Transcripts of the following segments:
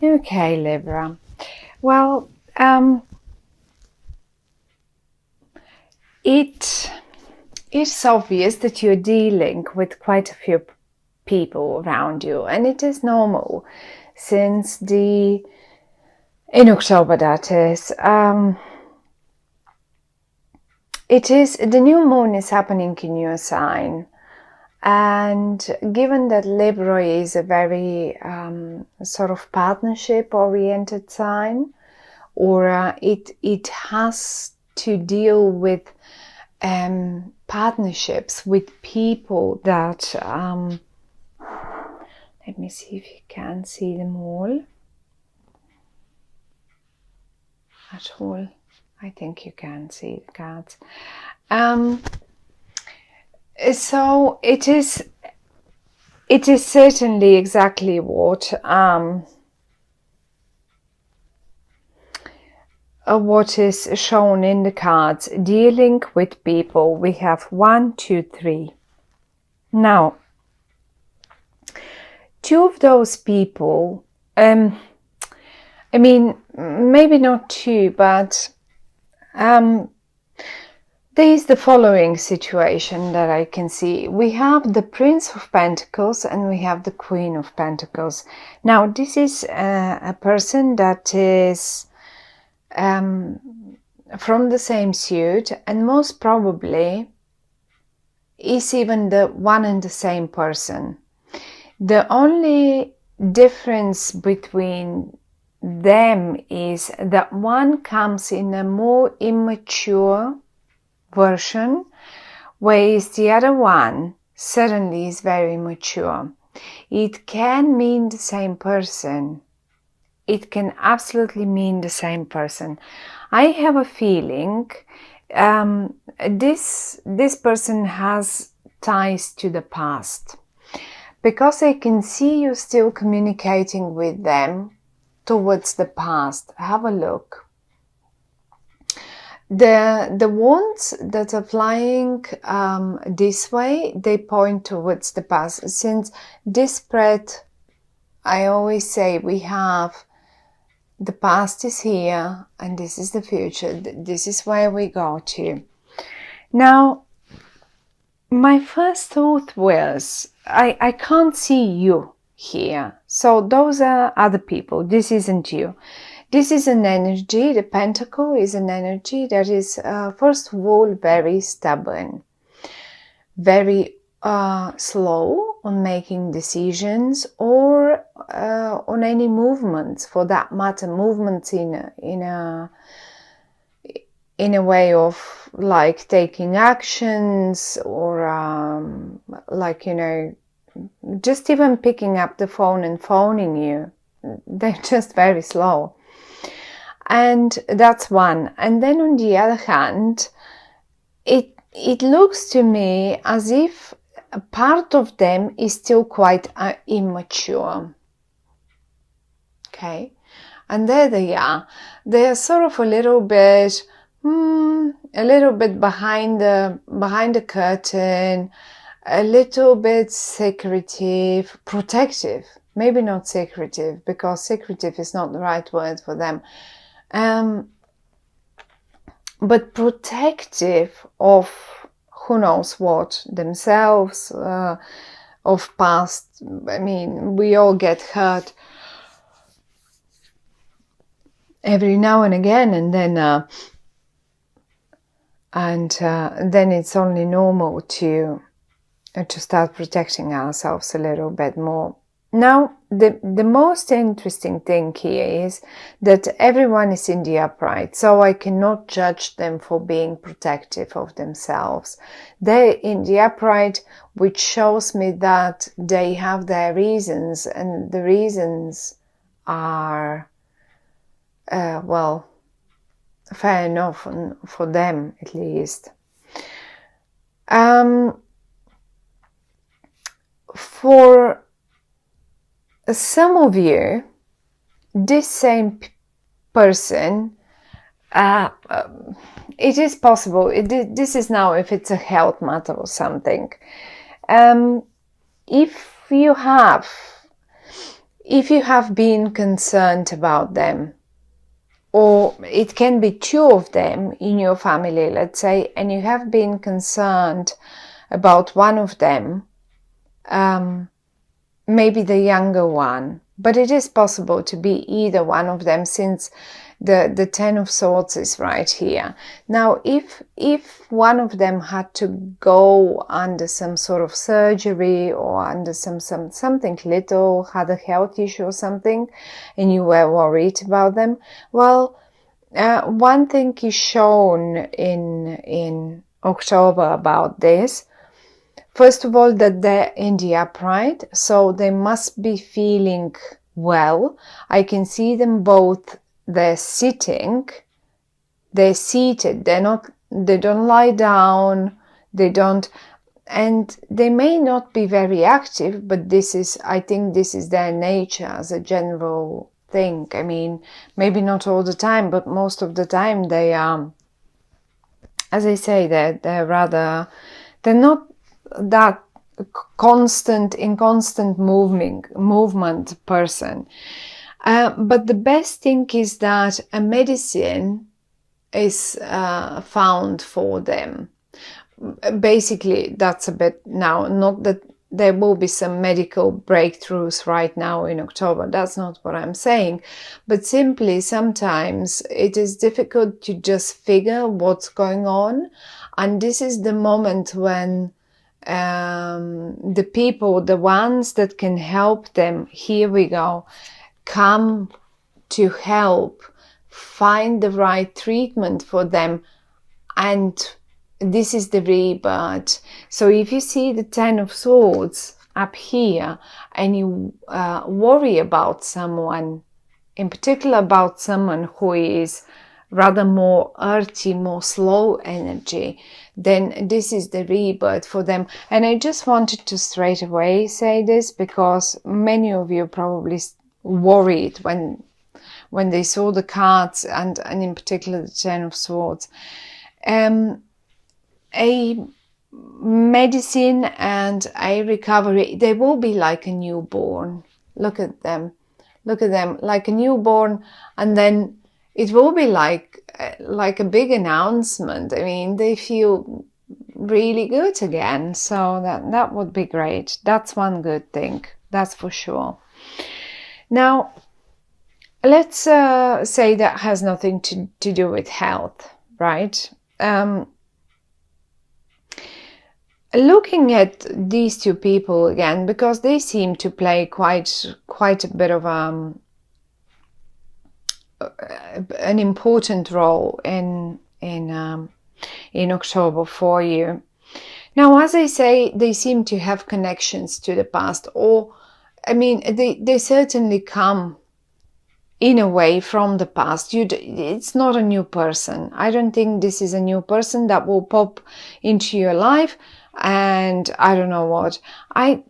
Okay, Libra. Well, it is obvious that you're dealing with quite a few people around you, and it is normal since in October, that is. It is the new moon is happening in your sign, and given that Libra is a very sort of partnership-oriented sign, or it has to deal with partnerships with people that let me see if you can see them all at all. I think you can see the cards. So it is certainly exactly what is shown in the cards. Dealing with people. We have 1, 2, 3. Now, 2 of those people, I mean, maybe not 2, but there is the following situation that I can see. We have the Prince of Pentacles and we have the Queen of Pentacles. Now, this is a person that is from the same suit, and most probably is even the one and the same person. The only difference between them is that one comes in a more immature version, whereas the other one suddenly is very mature. It can mean the same person. It can absolutely mean the same person. I have a feeling this person has ties to the past, because I can see you still communicating with them towards the past. Have a look. The wands that are flying this way, they point towards the past. Since this spread, I always say we have the past is here and this is the future. This is where we go to. Now, my first thought was, I can't see you here. So those are other people. This isn't you. This is an energy. The pentacle is an energy that is, first of all, very stubborn, very slow on making decisions, or on any movements, for that matter, movements in a way of like taking actions, or like, you know, just even picking up the phone and phoning you. They're just very slow. And that's one. And then on the other hand, it looks to me as if a part of them is still quite immature. Okay. And there they are. They're sort of a little bit behind the curtain, a little bit secretive, protective. Maybe not secretive, because secretive is not the right word for them. But protective of who knows what, themselves, of past. I mean, we all get hurt every now and again, and then it's only normal to start protecting ourselves a little bit more. Now, the most interesting thing here is that everyone is in the upright, so I cannot judge them for being protective of themselves. They're in the upright, which shows me that they have their reasons, and the reasons are, well, fair enough for them, at least. For some of you, this same person, it is possible, this is now if it's a health matter or something. If you have if you have been concerned about them, or it can be two of them in your family, let's say, and you have been concerned about one of them, maybe the younger one, but it is possible to be either one of them, since the Ten of Swords is right here. Now, if one of them had to go under some sort of surgery, or under something little, had a health issue or something, and you were worried about them, well, one thing is shown in October about this. First of all, that they're in the upright, so they must be feeling well. I can see them both. They're sitting, they're seated, they don't lie down, and they may not be very active, but I think this is their nature as a general thing. I mean, maybe not all the time, but most of the time they are, as I say, they're not that in constant movement person. But the best thing is that a medicine is found for them. Basically, that's a bit now, not that there will be some medical breakthroughs right now in October. That's not what I'm saying. But simply, sometimes it is difficult to just figure what's going on. And this is the moment when the people, the ones that can help them, here we go, come to help find the right treatment for them. And this is the rebirth. So if you see the Ten of Swords up here, and you worry about someone, in particular about someone who is rather more earthy, more slow energy, then this is the rebirth for them. And I just wanted to straight away say this, because many of you probably worried when they saw the cards, and in particular the Ten of Swords. A medicine and a recovery, they will be like a newborn. Look at them, like a newborn, and then it will be like a big announcement. I mean, they feel really good again, so that would be great. That's one good thing, that's for sure. Now, let's say that has nothing to do with health, right? Looking at these two people again, because they seem to play quite a bit of an important role in October for you. Now, as I say, they seem to have connections to the past, or I mean, they certainly come in a way from the past. It's not a new person. I don't think this is a new person that will pop into your life. And I don't know what.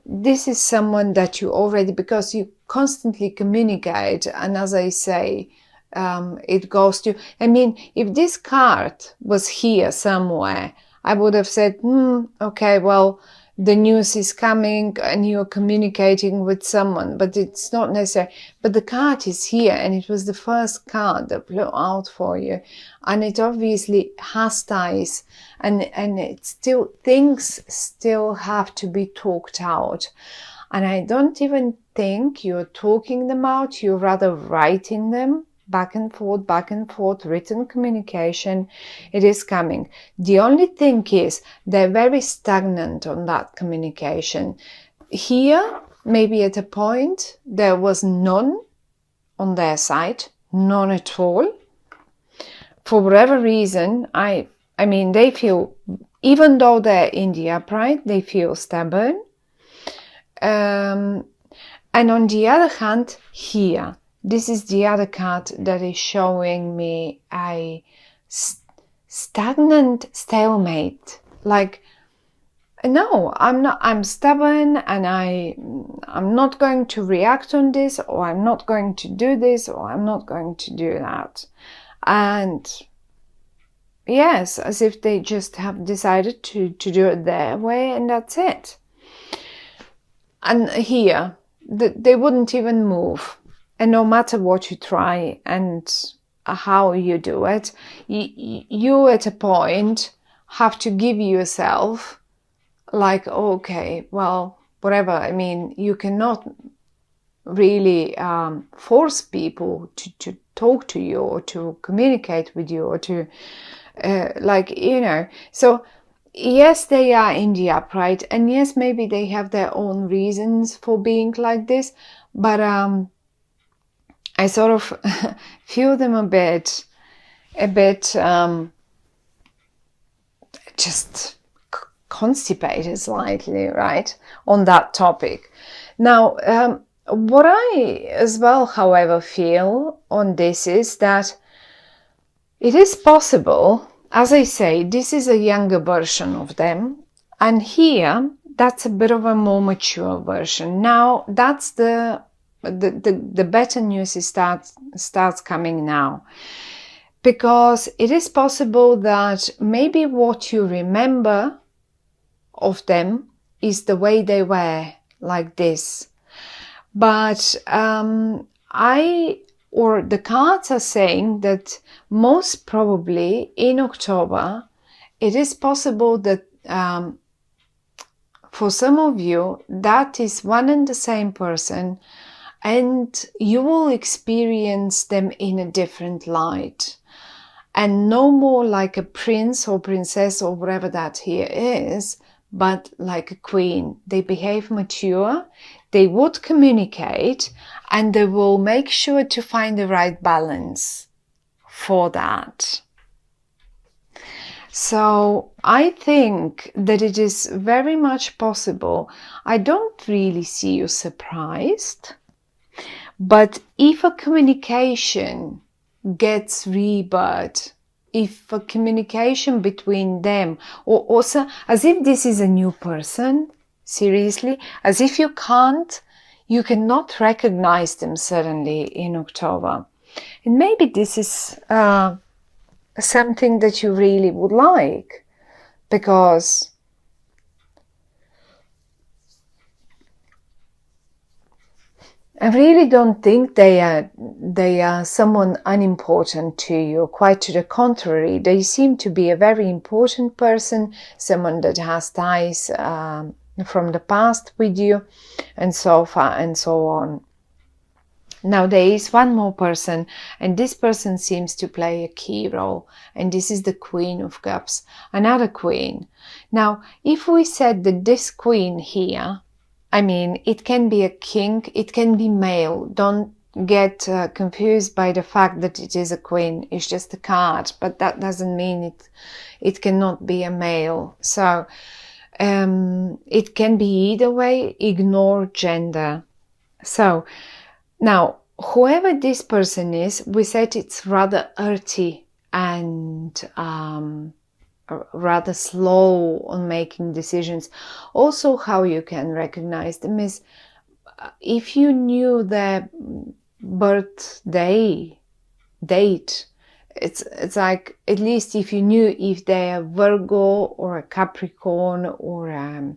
This is someone that you already, because you constantly communicate. And as I say, it goes to, I mean, if this card was here somewhere, I would have said, okay, well, the news is coming and you're communicating with someone, but it's not necessary. But the card is here, and it was the first card that blew out for you. And it obviously has ties, and it still, things still have to be talked out. And I don't even think you're talking them out, you're rather writing them. Back and forth, written communication, it is coming. The only thing is they're very stagnant on that communication. Here, maybe at a point, there was none on their side, none at all. For whatever reason, I mean, they feel, even though they're in the upright, they feel stubborn. And on the other hand, here, this is the other card that is showing me a stagnant stalemate. Like, no, I'm stubborn, and I'm not going to react on this, or I'm not going to do this, or I'm not going to do that. And yes, as if they just have decided to do it their way, and that's it. And here, they wouldn't even move. And no matter what you try and how you do it, you at a point have to give yourself like, okay, well, whatever. I mean, you cannot really force people to talk to you or to communicate with you or to so yes, they are in the upright, and yes, maybe they have their own reasons for being like this, but I sort of feel them a bit just constipated slightly, right, on that topic. Now, what I as well, however, feel on this is that it is possible, as I say, this is a younger version of them, and here that's a bit of a more mature version. Now, that's the better news starts coming now. Because it is possible that maybe what you remember of them is the way they were, like this. But the cards are saying that most probably in October, it is possible that for some of you, that is one and the same person, and you will experience them in a different light. And no more like a prince or princess or whatever that here is, but like a queen. They behave mature, they would communicate, and they will make sure to find the right balance for that. So I think that it is very much possible. I don't really see you surprised, but if a communication gets rebirth, if a communication between them, or also as if this is a new person, seriously, as if you cannot recognize them suddenly in October. And maybe this is something that you really would like, because I really don't think they are someone unimportant to you. Quite to the contrary, they seem to be a very important person, someone that has ties from the past with you, and so far and so on. Now there is one more person, and this person seems to play a key role, and this is the Queen of Cups, another queen. Now, if we said that this queen here, I mean, it can be a king, it can be male. Don't get confused by the fact that it is a queen. It's just a card, but that doesn't mean it cannot be a male. So it can be either way. Ignore gender. So now, whoever this person is, we said it's rather earthy and rather slow on making decisions. Also, how you can recognize them is if you knew their birthday date. It's like, at least if you knew if they are Virgo or a Capricorn or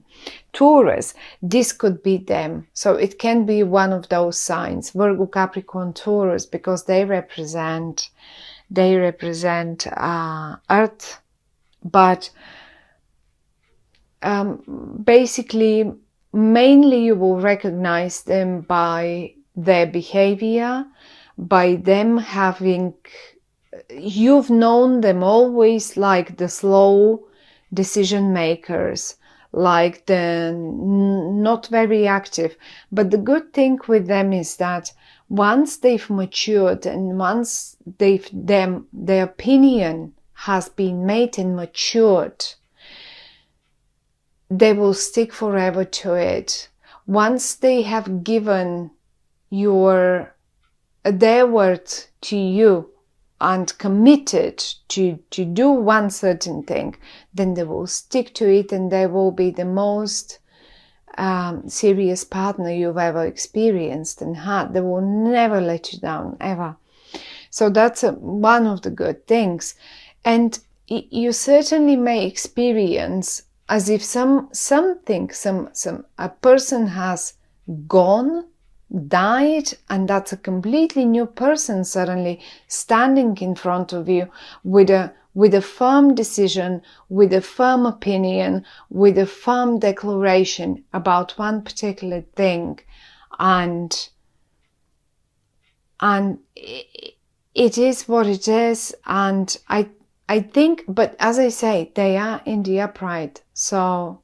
Taurus, this could be them. So it can be one of those signs, Virgo, Capricorn, Taurus, because they represent Earth. But basically, mainly you will recognize them by their behavior, by them having, you've known them always like the slow decision makers, like the not very active. But the good thing with them is that once they've matured and once their opinion has been made and matured, they will stick forever to it. Once they have given their word to you and committed to do one certain thing, then they will stick to it, and they will be the most serious partner you've ever experienced and had. They will never let you down, ever. So that's one of the good things. And you certainly may experience as if a person has gone died, and that's a completely new person suddenly standing in front of you with a firm decision, with a firm opinion, with a firm declaration about one particular thing. And it is what it is. And I think, but as I say, they are in the upright, so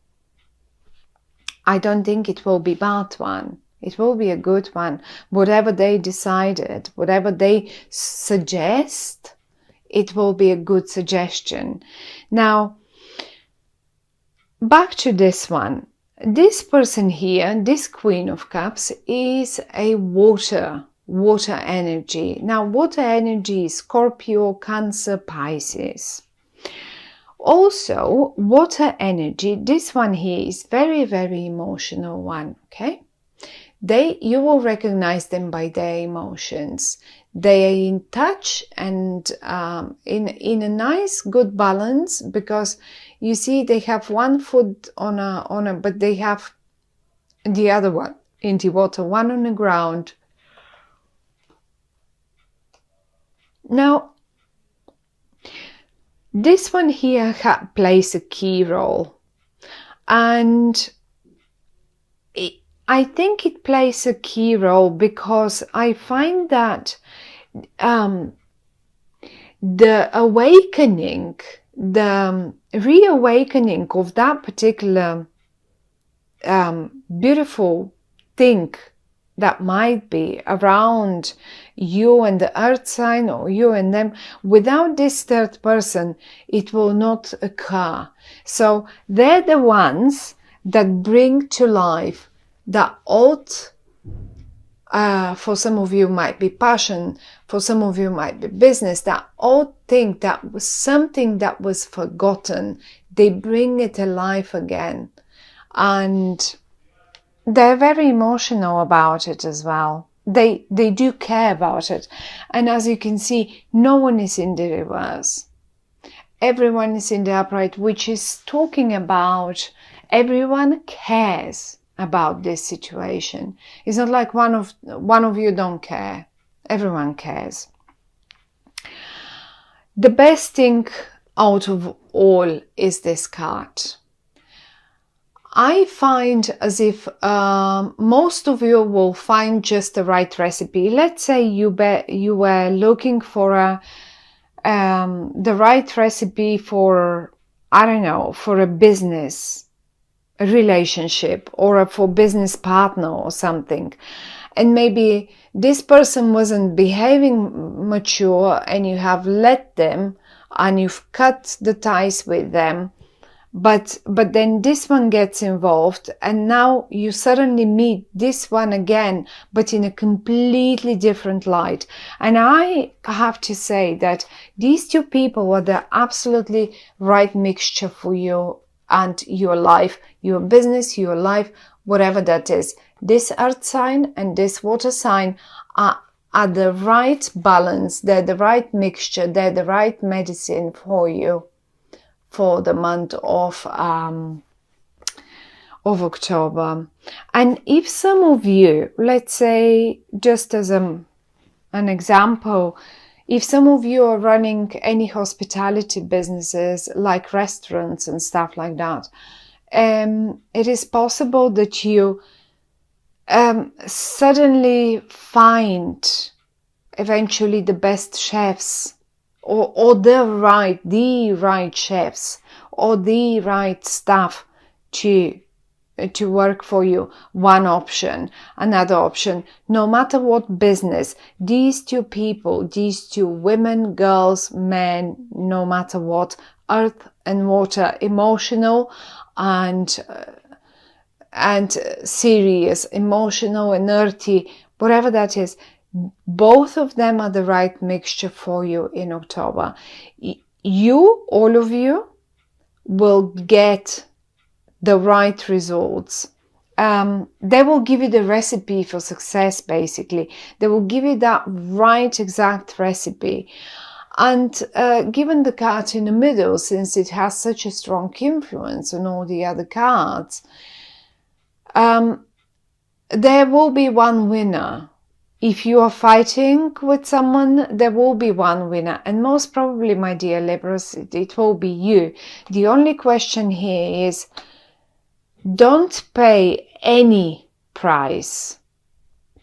I don't think it will be bad one. It will be a good one. Whatever they decided, whatever they suggest, it will be a good suggestion. Now, back to this one. This person here, this Queen of Cups, is a water energy. Now, water energy is Scorpio, Cancer, Pisces. Also, water energy, this one here is very, very emotional one, okay? You will recognize them by their emotions. They are in touch and in a nice, good balance, because you see they have one foot on a, but they have the other one in the water, one on the ground. Now, this one here plays a key role, and I think it plays a key role because I find that the awakening, the reawakening of that particular beautiful thing that might be around you and the earth sign, or you and them, without this third person, it will not occur. So they're the ones that bring to life that old, for some of you might be passion, for some of you might be business, that old thing that was something that was forgotten. They bring it alive again, and they're very emotional about it as well. They do care about it. And as you can see, no one is in the reverse. Everyone is in the upright, which is talking about everyone cares about this situation. It's not like one of you don't care. Everyone cares. The best thing out of all is this card. I find as if most of you will find just the right recipe. Let's say you were looking for the right recipe for, I don't know, for a business, a relationship, or for business partner or something. And maybe this person wasn't behaving mature, and you have let them and you've cut the ties with them. But then this one gets involved, and now you suddenly meet this one again, but in a completely different light. And I have to say that these two people are the absolutely right mixture for you and your life, your business, your life, whatever that is. This earth sign and this water sign are the right balance. They're the right mixture. They're the right medicine for you for the month of October. And if some of you, let's say, just as an example, if some of you are running any hospitality businesses like restaurants and stuff like that, it is possible that you suddenly find eventually the best chefs, or the right chefs, or the right staff to work for you. One option. Another option, no matter what business, these two people, these two women, girls, men, no matter what, earth and water, emotional and serious, emotional and earthy, whatever that is, both of them are the right mixture for you in October. You, all of you, will get the right results. They will give you the recipe for success, basically. They will give you that right exact recipe. And given the card in the middle, since it has such a strong influence on all the other cards, there will be one winner. If you are fighting with someone, there will be one winner. And most probably, my dear Libras, it will be you. The only question here is, don't pay any price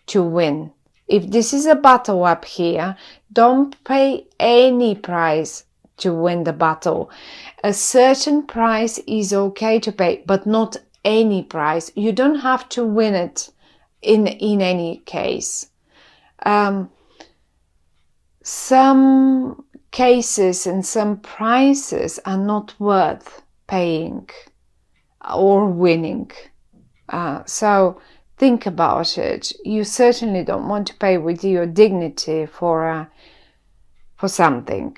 to win. If this is a battle up here, don't pay any price to win the battle. A certain price is okay to pay, but not any price. You don't have to win it in any case. Some cases and some prices are not worth paying or winning. So think about it. You certainly don't want to pay with your dignity for something,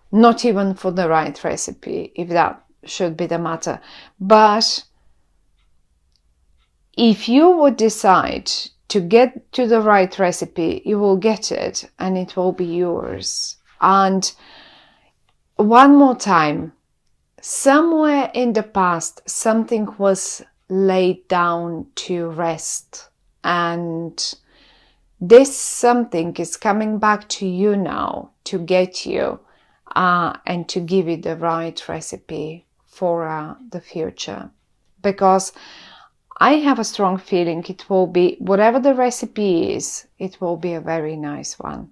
not even for the right recipe, if that should be the matter. But if you would decide to get to the right recipe, you will get it and it will be yours. And one more time, somewhere in the past, something was laid down to rest, and this something is coming back to you now to get you and to give you the right recipe for the future. Because I have a strong feeling it will be, whatever the recipe is, it will be a very nice one.